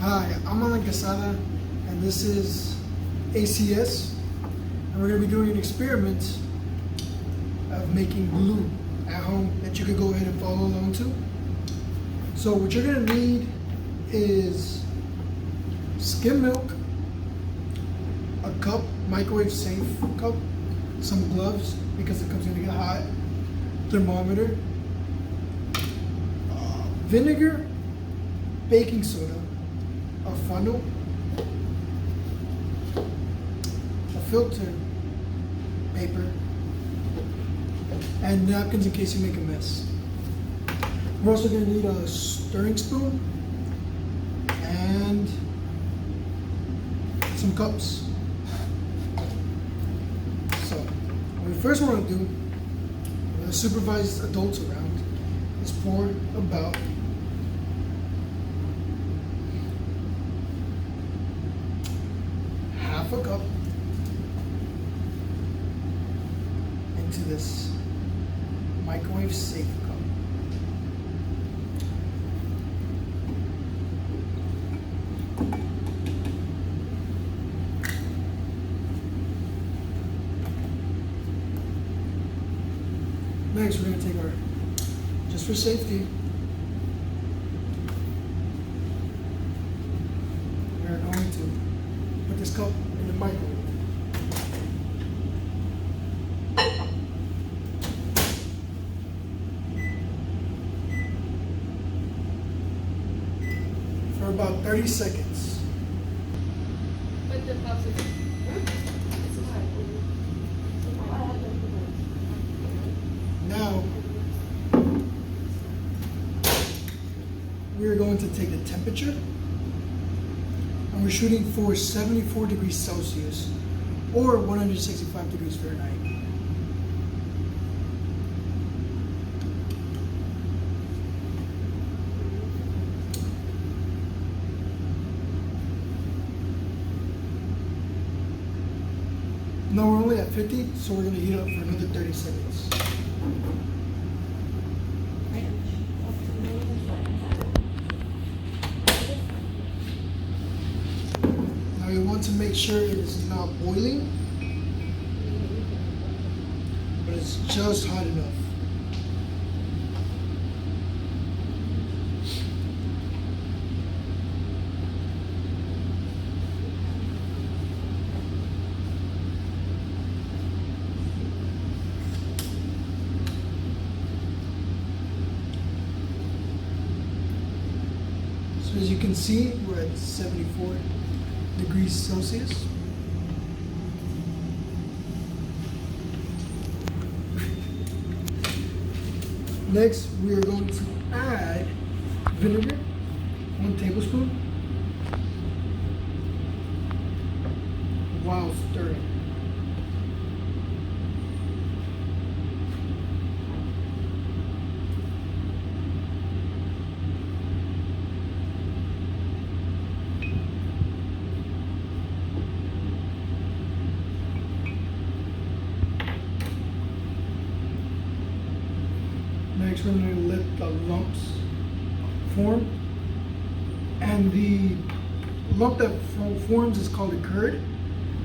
Hi, I'm Alan Casada, and this is ACS, and we're going to be doing an experiment of making glue at home that you could go ahead and follow along to. So what you're going to need is skim milk, a cup, microwave safe cup, some gloves because it comes in to get hot, thermometer, vinegar, baking soda, a funnel, a filter paper, and napkins in case you make a mess. We're also going to need a stirring spoon and some cups. So, what we first want to do, with the supervised adults around, is pour about half a cup into this microwave safe cup. Next, we're going to take our, just for safety, we're going to put this cup in the microwave. For about 30 seconds. But the popsicle. Now, we're going to take the temperature, and we're shooting for 74 degrees Celsius or 165 degrees Fahrenheit. Now we're only at 50, so we're going to heat up for another 30 seconds. Now you want to make sure it is not boiling, but it's just hot enough. So as you can see, we're at 74 degrees Celsius. Next, we are going to add vinegar, 1 tablespoon, while stirring. Next, we're going to let the lumps form, and the lump that forms is called a curd,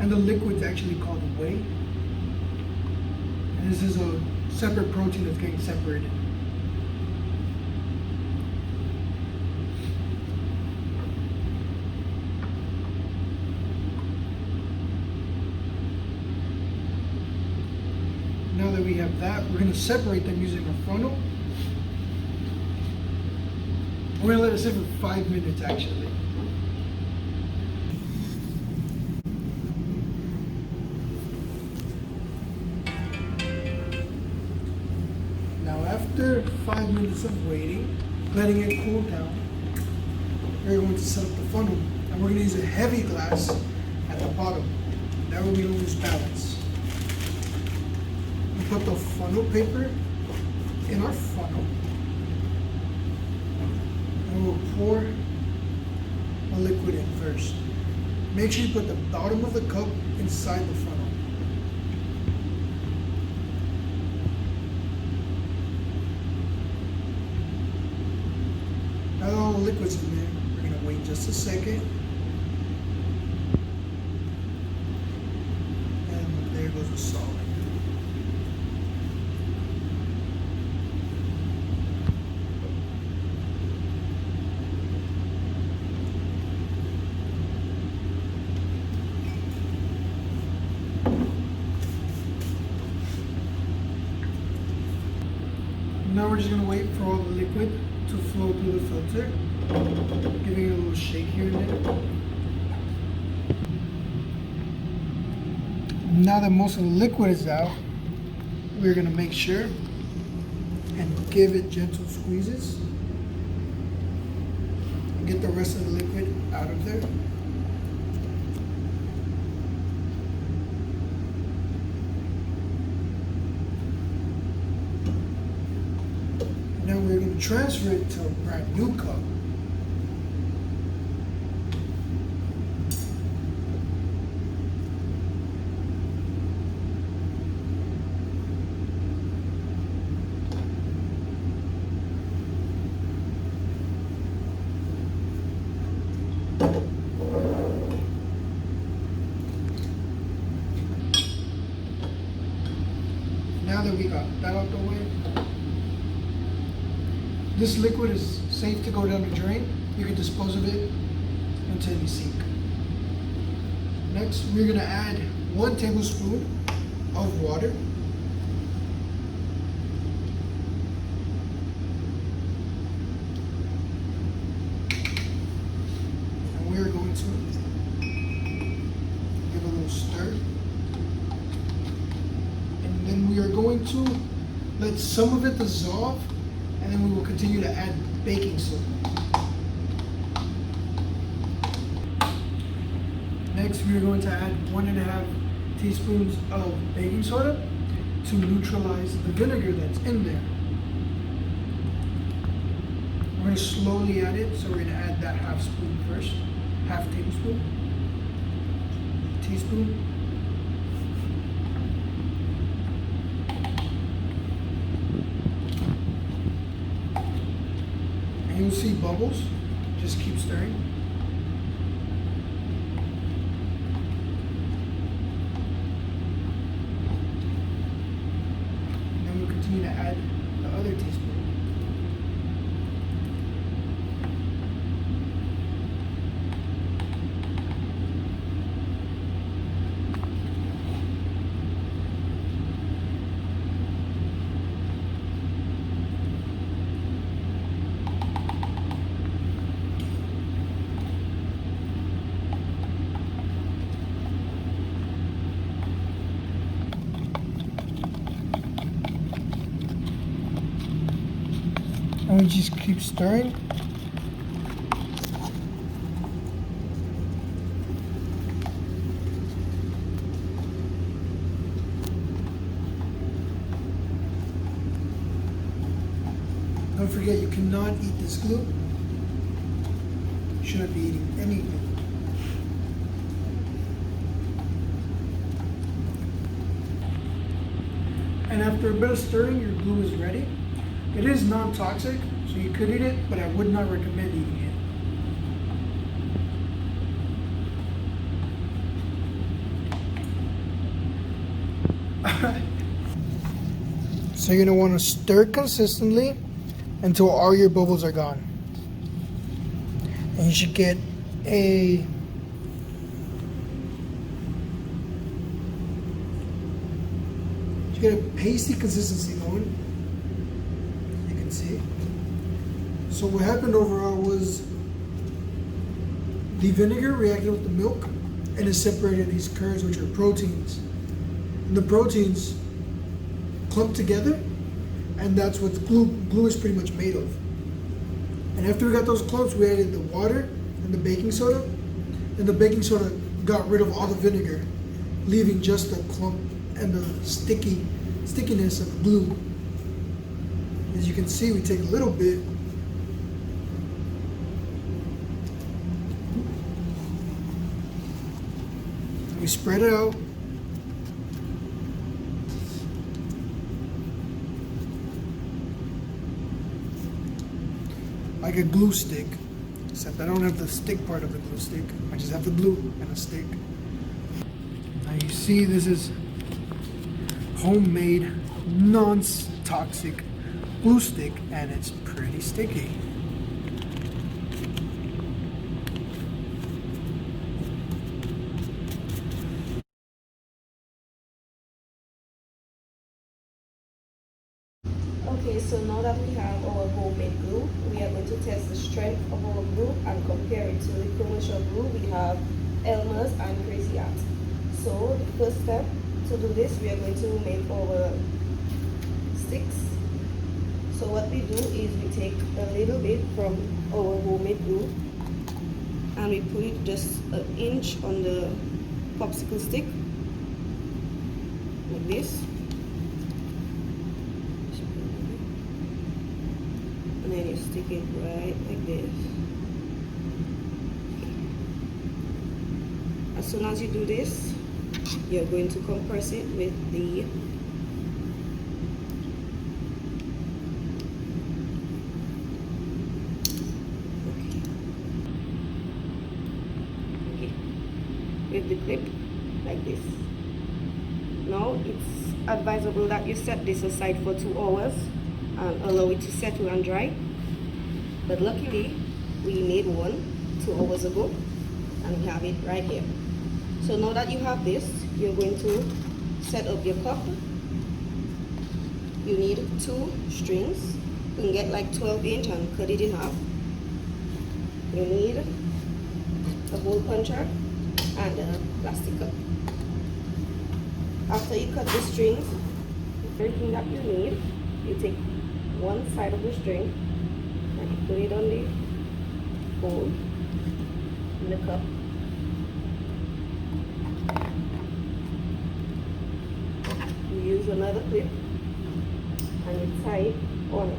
and the liquid is actually called a whey. And this is a separate protein that's getting separated. Now that we have that, we're going to separate them using a funnel. We're going to let it sit for 5 minutes actually. Now after 5 minutes of waiting, letting it cool down, we're going to set up the funnel. And we're going to use a heavy glass at the bottom. That way we don't lose balance. Put the funnel paper in our funnel, and we'll pour a liquid in first. Make sure you put the bottom of the cup inside the funnel. Now that all the liquid's in there, we're going to Wait just a second. And there goes the solid. Now we're just gonna wait for all the liquid to flow through the filter, giving it a little shake here and there. Now that most of the liquid is out, we're gonna make sure and give it gentle squeezes and get the rest of the liquid out of there. Now we're going to transfer it to a brand new cup. Now that we got that out the way, this liquid is safe to go down the drain. You can dispose of it into any sink. Next, we're gonna add 1 tablespoon of water. And we're going to give a little stir. And then we are going to let some of it dissolve, and then we will continue to add baking soda. Next, we are going to add 1.5 teaspoons of baking soda to neutralize the vinegar that's in there. We're going to slowly add it, so we're going to add that half spoon first, half tablespoon, teaspoon. And you'll see bubbles. Just keep stirring. And then we'll continue to add the other teaspoon. And we just keep stirring. Don't forget, you cannot eat this glue. You shouldn't be eating any glue. And after a bit of stirring, your glue is ready. It is non-toxic, so you could eat it, but I would not recommend eating it. So you're gonna want to stir consistently until all your bubbles are gone. And you should get a pasty consistency going. See? So what happened overall was the vinegar reacted with the milk and it separated these curds, which are proteins. And the proteins clumped together, and that's what glue is pretty much made of. And after we got those clumps, we added the water and the baking soda, and the baking soda got rid of all the vinegar, leaving just the clump and the stickiness of the glue. As you can see, we take a little bit and we spread it out. Like a glue stick. except I don't have the stick part of the glue stick. I just have the glue and a stick. Now you see this is homemade, non-toxic glue stick, and it's pretty sticky. Okay, so now that we have our homemade glue, we are going to test the strength of our glue and compare it to the commercial glue. We have Elmer's and Crazy Art. So the first step to do this, we are going to make our sticks. So what we do is we take a little bit from our homemade glue and we put it just an inch on the popsicle stick, like this. And then you stick it right like this. As soon as you do this, you're going to compress it with the with the clip like this. Now it's advisable that you set this aside for 2 hours and allow it to settle and dry. But luckily we made one 2 hours ago and we have it right here. So now that you have this, you're going to set up your cup. You need 2 strings. You can get like 12-inch and cut it in half. You need a hole puncher and a plastic cup. After you cut the strings, everything that you need, you take one side of the string and you put it on the hole in the cup. You use another clip and you tie it on it.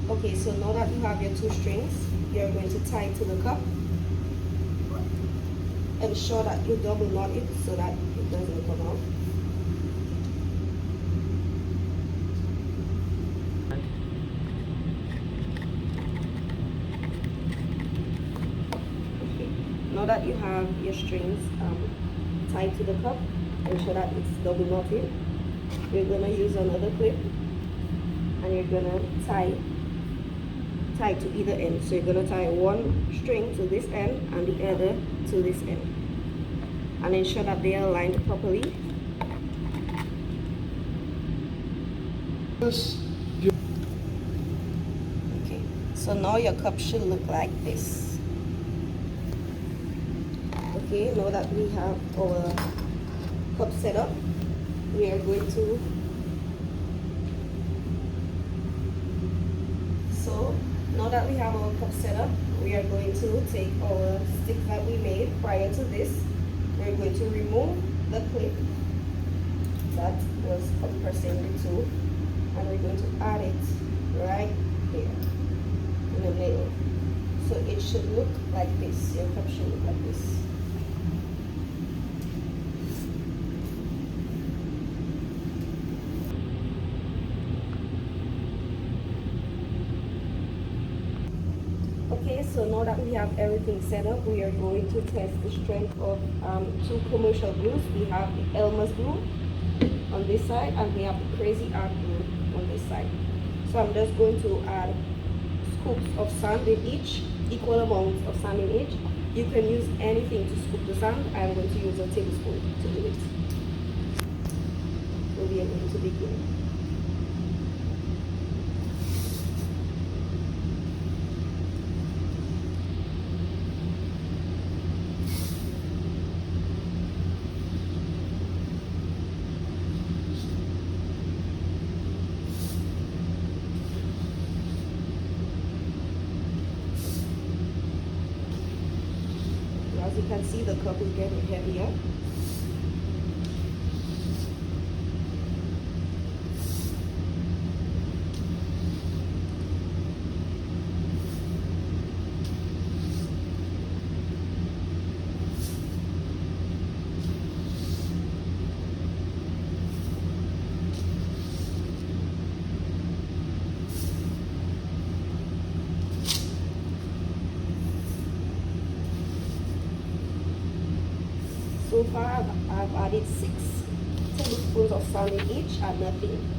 Okay, so now that you have your 2 strings, you're going to tie it to the cup. Ensure that you double knot it so that it doesn't come out. Okay. Now that you have your strings tied to the cup, ensure that it's double knotted. You're gonna use another clip and you're gonna tie to either end. So you're gonna tie one string to this end and the other to this end, and ensure that they are aligned properly. Okay, so now your cup should look like this. Okay, now that we have our cup set up, we are going to now that we have our cup set up, we are going to take our stick that we made prior to this. We're going to remove the clip that was compressing the two, and we're going to add it right here in the middle. So it should look like this. Your cup should look like this. Okay, so now that we have everything set up, we are going to test the strength of 2 commercial glues. We have the Elmer's glue on this side and we have the Crazy Art glue on this side. So I'm just going to add scoops of sand in each, equal amounts of sand in each. You can use anything to scoop the sand. I'm going to use a tablespoon to do it. So we are going to begin. As you can see, the cup is getting heavier. So far, I've added 6 tablespoons of salt in each and nothing.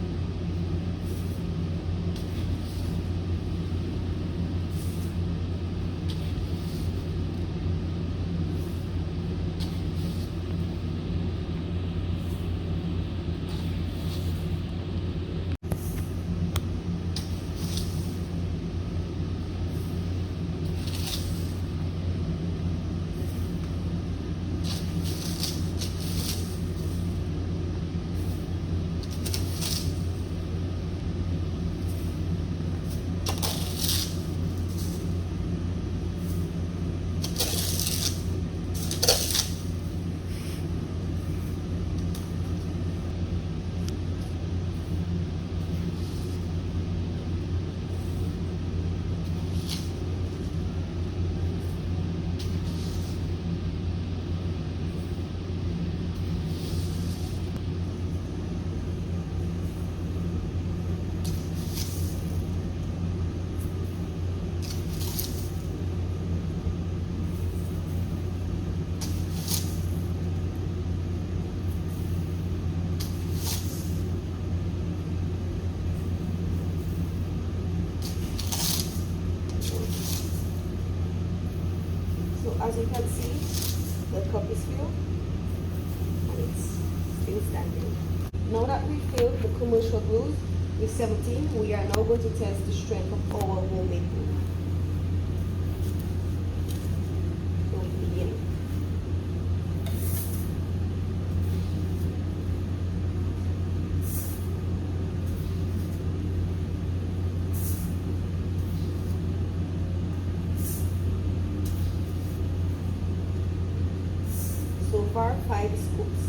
So as you can see, the cup is filled and it's still standing. Now that we filled the commercial glue with 17, we are now going to test the strength of our homemade glue. So we begin. So far, 5 scoops.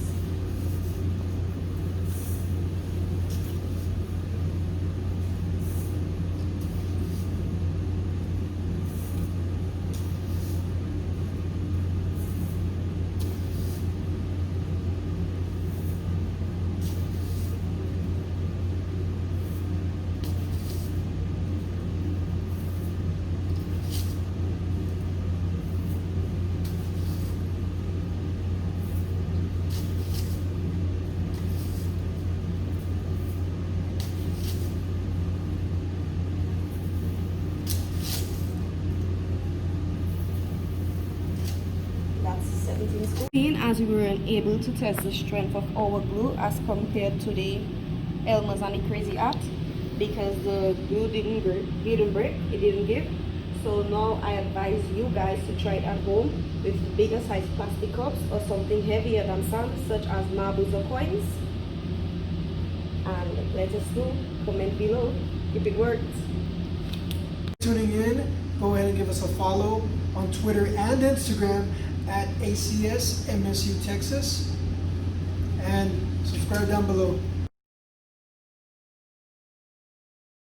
That's 17 scoops. As we were able to test the strength of our glue as compared to the Elmer's and the Crazy Art, because the glue didn't break, it didn't give. So now I advise you guys to try it at home with bigger size plastic cups or something heavier than sand, such as marbles or coins. And let us know, comment below if it worked. Tuning in, go ahead and give us a follow on Twitter and Instagram at ACS MSU Texas, and subscribe down below.